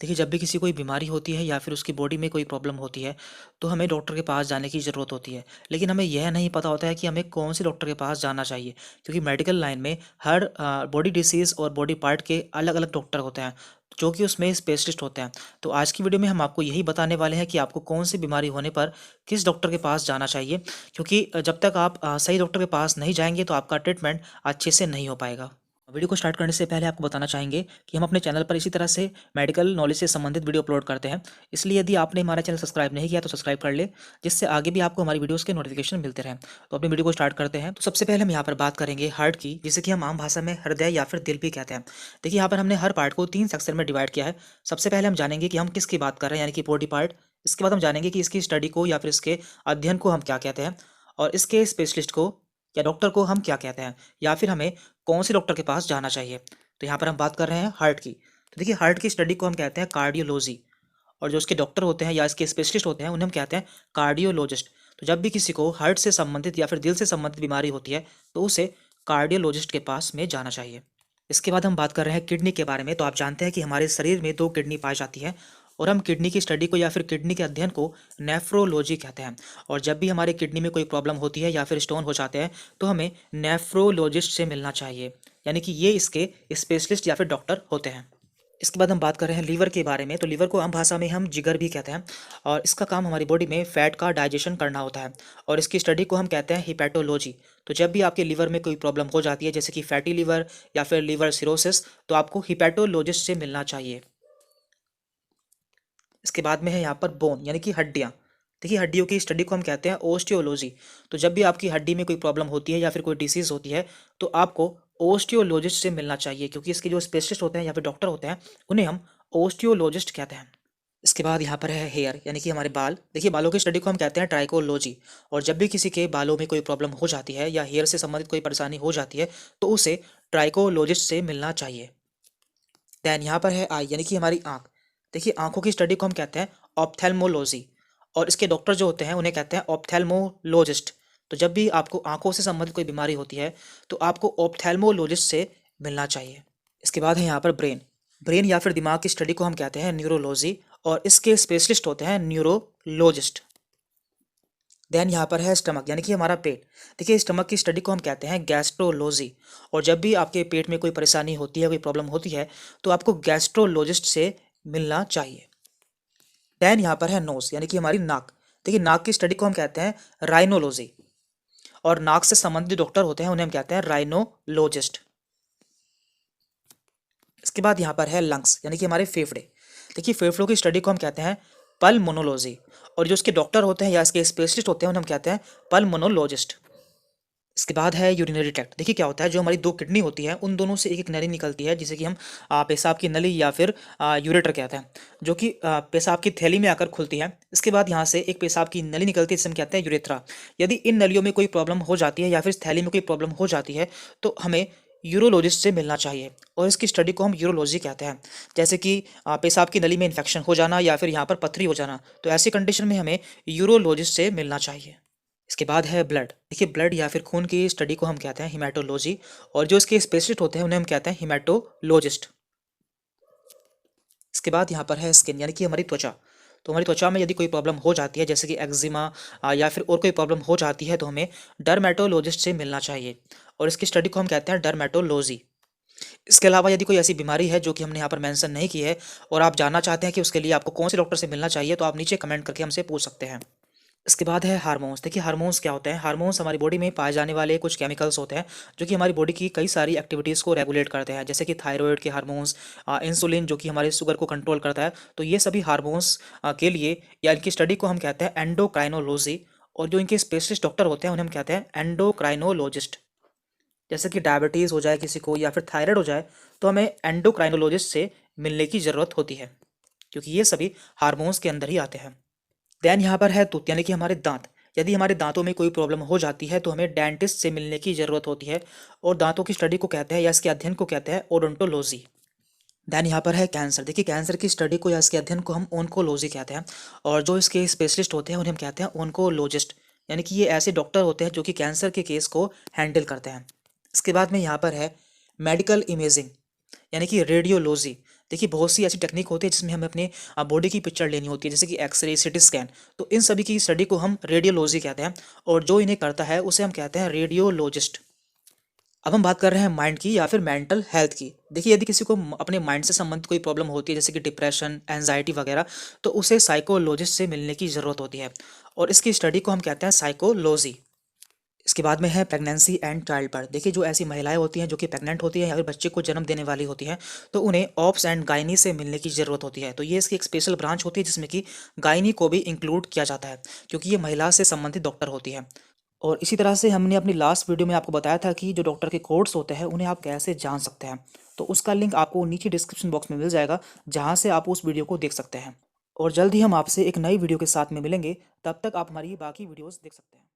देखिए, जब भी किसी कोई बीमारी होती है या फिर उसकी बॉडी में कोई प्रॉब्लम होती है, तो हमें डॉक्टर के पास जाने की ज़रूरत होती है। लेकिन हमें यह नहीं पता होता है कि हमें कौन से डॉक्टर के पास जाना चाहिए, क्योंकि मेडिकल लाइन में हर बॉडी डिसीज़ और बॉडी पार्ट के अलग-अलग डॉक्टर होते हैं, जो कि उसमें स्पेशलिस्ट होते हैं। तो आज की वीडियो में हम आपको यही बताने वाले हैं कि आपको कौन सी बीमारी होने पर किस डॉक्टर के पास जाना चाहिए, क्योंकि जब तक आप सही डॉक्टर के पास नहीं जाएँगे, तो आपका ट्रीटमेंट अच्छे से नहीं हो पाएगा। वीडियो को स्टार्ट करने से पहले आपको बताना चाहेंगे कि हम अपने चैनल पर इसी तरह से मेडिकल नॉलेज से संबंधित वीडियो अपलोड करते हैं। इसलिए यदि आपने हमारा चैनल सब्सक्राइब नहीं किया तो सब्सक्राइब कर ले, जिससे आगे भी आपको हमारी वीडियोस के नोटिफिकेशन मिलते रहें। तो अपनी वीडियो को स्टार्ट करते हैं। तो सबसे पहले हम यहाँ पर बात करेंगे हार्ट की, जिसे कि हम आम भाषा में हृदय या फिर दिल भी कहते हैं। देखिए, यहाँ पर हमने हर पार्ट को 3 सेक्शन में डिवाइड किया है। सबसे पहले हम जानेंगे कि हम किसकी बात कर रहे हैं, यानी कि बॉडी पार्ट। इसके बाद हम जानेंगे कि इसकी स्टडी को या फिर इसके अध्ययन को हम क्या कहते हैं, और इसके स्पेशलिस्ट को या डॉक्टर को हम क्या कहते हैं, या फिर हमें कौन से डॉक्टर के पास जाना चाहिए। तो यहाँ पर हम बात कर रहे हैं हार्ट की। तो देखिए, हार्ट की स्टडी को हम कहते हैं कार्डियोलॉजी, और जो इसके डॉक्टर होते हैं या इसके स्पेशलिस्ट होते हैं उन्हें हम कहते हैं कार्डियोलॉजिस्ट। तो जब भी किसी को हार्ट से संबंधित या फिर दिल से संबंधित बीमारी होती है, तो उसे कार्डियोलॉजिस्ट के पास में जाना चाहिए। इसके बाद हम बात कर रहे हैं किडनी के बारे में। तो आप जानते हैं कि हमारे शरीर में 2 किडनी पाई जाती है, और हम किडनी की स्टडी को या फिर किडनी के अध्ययन को नेफ्रोलॉजी कहते हैं। और जब भी हमारे किडनी में कोई प्रॉब्लम होती है या फिर स्टोन हो जाते हैं, तो हमें नेफ्रोलॉजिस्ट से मिलना चाहिए, यानी कि ये इसके स्पेशलिस्ट या फिर डॉक्टर होते हैं। इसके बाद हम बात कर रहे हैं लीवर के बारे में। तो लीवर को आम भाषा में हम जिगर भी कहते हैं, और इसका काम हमारी बॉडी में फैट का डाइजेशन करना होता है, और इसकी स्टडी को हम कहते हैं हिपैटोलॉजी। तो जब भी आपके लीवर में कोई प्रॉब्लम हो जाती है, जैसे कि फैटी लीवर या फिर लीवर सिरोसिस, तो आपको हिपैटोलॉजिस्ट से मिलना चाहिए। इसके बाद में है यहाँ पर बोन, यानी कि हड्डियाँ। देखिए, हड्डियों की स्टडी को हम कहते हैं ओस्टियोलॉजी। तो जब भी आपकी हड्डी में कोई प्रॉब्लम होती है या फिर कोई डिसीज़ होती है, तो आपको ओस्टियोलॉजिस्ट से मिलना चाहिए, क्योंकि इसके जो स्पेशलिस्ट होते हैं या फिर डॉक्टर होते हैं उन्हें हम ओस्टियोलॉजिस्ट कहते हैं। इसके बाद यहाँ पर है हेयर, यानी कि हमारे बाल। देखिए, बालों की स्टडी को हम कहते हैं ट्राइकोलॉजी। और जब भी किसी के बालों में कोई प्रॉब्लम हो जाती है या हेयर से संबंधित कोई परेशानी हो जाती है, तो उसे ट्राइकोलॉजिस्ट से मिलना चाहिए। दैन यहाँ पर है आई, यानी कि हमारी आँख। देखिए, आँखों की स्टडी को हम कहते हैं ऑप्थेल्मोलॉजी, और इसके डॉक्टर जो होते हैं उन्हें कहते हैं ऑप्थेल्मोलॉजिस्ट। तो जब भी आपको आँखों से संबंधित कोई बीमारी होती है, तो आपको ऑप्थेल्मोलॉजिस्ट से मिलना चाहिए। इसके बाद है यहाँ पर ब्रेन। ब्रेन या फिर दिमाग की स्टडी को हम कहते हैं न्यूरोलॉजी, और इसके स्पेशलिस्ट होते हैं न्यूरोलॉजिस्ट। देन यहाँ पर है स्टमक, यानी कि हमारा पेट। देखिए, स्टमक की स्टडी को हम कहते हैं गैस्ट्रोलॉजी, और जब भी आपके पेट में कोई परेशानी होती है, कोई प्रॉब्लम होती है, तो आपको गैस्ट्रोलॉजिस्ट से मिलना चाहिए। देन यहाँ पर है नोज, यानी कि हमारी नाक। देखिए, नाक की स्टडी को हम कहते हैं राइनोलॉजी, और नाक से संबंधित डॉक्टर होते हैं उन्हें हम कहते हैं राइनोलॉजिस्ट। इसके बाद यहाँ पर है लंग्स, यानी कि हमारे फेफड़े। देखिए, फेफड़ों की स्टडी को हम कहते हैं पल्मोनोलॉजी, और जो इसके डॉक्टर होते हैं या इसके स्पेशलिस्ट होते हैं उन्हें हम कहते हैं पल्मोनोलॉजिस्ट। इसके बाद है यूरिनरी ट्रैक्ट। देखिए, क्या होता है, जो हमारी 2 किडनी होती है उन दोनों से एक एक नली निकलती है, जिसे कि हम पेशाब की नली या फिर यूरेटर कहते हैं, जो कि पेशाब की थैली में आकर खुलती है। इसके बाद यहाँ से एक पेशाब की नली निकलती है, जिसे हम कहते हैं यूरेथ्रा। यदि इन नलियों में कोई प्रॉब्लम हो जाती है या फिर इस थैली में कोई प्रॉब्लम हो जाती है, तो हमें यूरोलॉजिस्ट से मिलना चाहिए, और इसकी स्टडी को हम यूरोलॉजी कहते हैं। जैसे कि पेशाब की नली में इन्फेक्शन हो जाना या फिर यहाँ पर पथरी हो जाना, तो ऐसी कंडीशन में हमें यूरोलॉजिस्ट से मिलना चाहिए। इसके बाद है ब्लड। देखिए, ब्लड या फिर खून की स्टडी को हम कहते हैं हिमेटोलॉजी, और जो इसके स्पेशलिस्ट होते हैं उन्हें हम कहते हैं हिमेटोलॉजिस्ट। इसके बाद यहाँ पर है स्किन, यानी कि हमारी त्वचा। तो हमारी त्वचा में यदि कोई प्रॉब्लम हो जाती है, जैसे कि एक्जिमा या फिर और कोई प्रॉब्लम हो जाती है, तो हमें डर्मेटोलॉजिस्ट से मिलना चाहिए, और इसकी स्टडी को हम कहते हैं डर्मेटोलॉजी। इसके अलावा यदि कोई ऐसी बीमारी है जो कि हमने यहाँ पर मेंशन नहीं की है, और आप जानना चाहते हैं कि उसके लिए आपको कौन से डॉक्टर से मिलना चाहिए, तो आप नीचे कमेंट करके हमसे पूछ सकते हैं। इसके बाद है हार्मोन्स। देखिए, हार्मोन्स क्या होते हैं। हार्मोन्स हमारी बॉडी में पाए जाने वाले कुछ केमिकल्स होते हैं, जो कि हमारी बॉडी की कई सारी एक्टिविटीज़ को रेगुलेट करते हैं, जैसे कि थायराइड के हार्मोन्स, इंसुलिन जो कि हमारे शुगर को कंट्रोल करता है। तो ये सभी हार्मोन्स के लिए या इनकी स्टडी को हम कहते हैं एंडोक्राइनोलॉजी, और जो इनके स्पेशलिस्ट डॉक्टर होते हैं उन्हें हम कहते हैं एंडोक्राइनोलॉजिस्ट। जैसे कि डायबिटीज़ हो जाए किसी को या फिर थायराइड हो जाए, तो हमें एंडोक्राइनोलॉजिस्ट से मिलने की ज़रूरत होती है, क्योंकि ये सभी हार्मोन्स के अंदर ही आते हैं। देन यहाँ पर है टूथ, यानी कि हमारे दांत। यदि हमारे दांतों में कोई प्रॉब्लम हो जाती है, तो हमें डेंटिस्ट से मिलने की ज़रूरत होती है, और दांतों की स्टडी को कहते हैं या इसके अध्ययन को कहते हैं ओडोंटोलॉजी। देन यहाँ पर है कैंसर। देखिए, कैंसर की स्टडी को या इसके अध्ययन को हम ओंकोलॉजी कहते हैं, और जो इसके स्पेशलिस्ट होते हैं उन्हें हम कहते हैं ओंकोलॉजिस्ट, यानी कि ये ऐसे डॉक्टर होते हैं जो कि कैंसर के केस को हैंडल करते हैं। इसके बाद में यहाँ पर है मेडिकल इमेजिंग, यानी कि रेडियोलॉजी। देखिए बहुत सी ऐसी टेक्निक होती है जिसमें हमें अपने बॉडी की पिक्चर लेनी होती है, जैसे कि एक्सरे, सिटी स्कैन। तो इन सभी की स्टडी को हम रेडियोलॉजी कहते हैं, और जो इन्हें करता है उसे हम कहते हैं रेडियोलॉजिस्ट। अब हम बात कर रहे हैं माइंड की या फिर मेंटल हेल्थ की। देखिए यदि किसी को अपने माइंड से संबंधित कोई प्रॉब्लम होती है, जैसे कि डिप्रेशन, एंजाइटी वगैरह, तो उसे साइकोलॉजिस्ट से मिलने की ज़रूरत होती है, और इसकी स्टडी को हम कहते हैं साइकोलॉजी। इसके बाद में है प्रेगनेंसी एंड चाइल्ड बर्थ। देखिए जो ऐसी महिलाएं होती हैं जो कि प्रेग्नेंट होती हैं या फिर बच्चे को जन्म देने वाली होती हैं, तो उन्हें ऑप्स एंड गायनी से मिलने की ज़रूरत होती है। तो ये इसकी एक स्पेशल ब्रांच होती है जिसमें कि गायनी को भी इंक्लूड किया जाता है, क्योंकि ये महिला से संबंधित डॉक्टर होती है। और इसी तरह से हमने अपनी लास्ट वीडियो में आपको बताया था कि जो डॉक्टर के कोर्स होते हैं उन्हें आप कैसे जान सकते हैं। तो उसका लिंक आपको नीचे डिस्क्रिप्शन बॉक्स में मिल जाएगा, जहाँ से आप उस वीडियो को देख सकते हैं। और जल्द ही हम आपसे एक नई वीडियो के साथ में मिलेंगे। तब तक आप हमारी बाकी वीडियोस देख सकते हैं।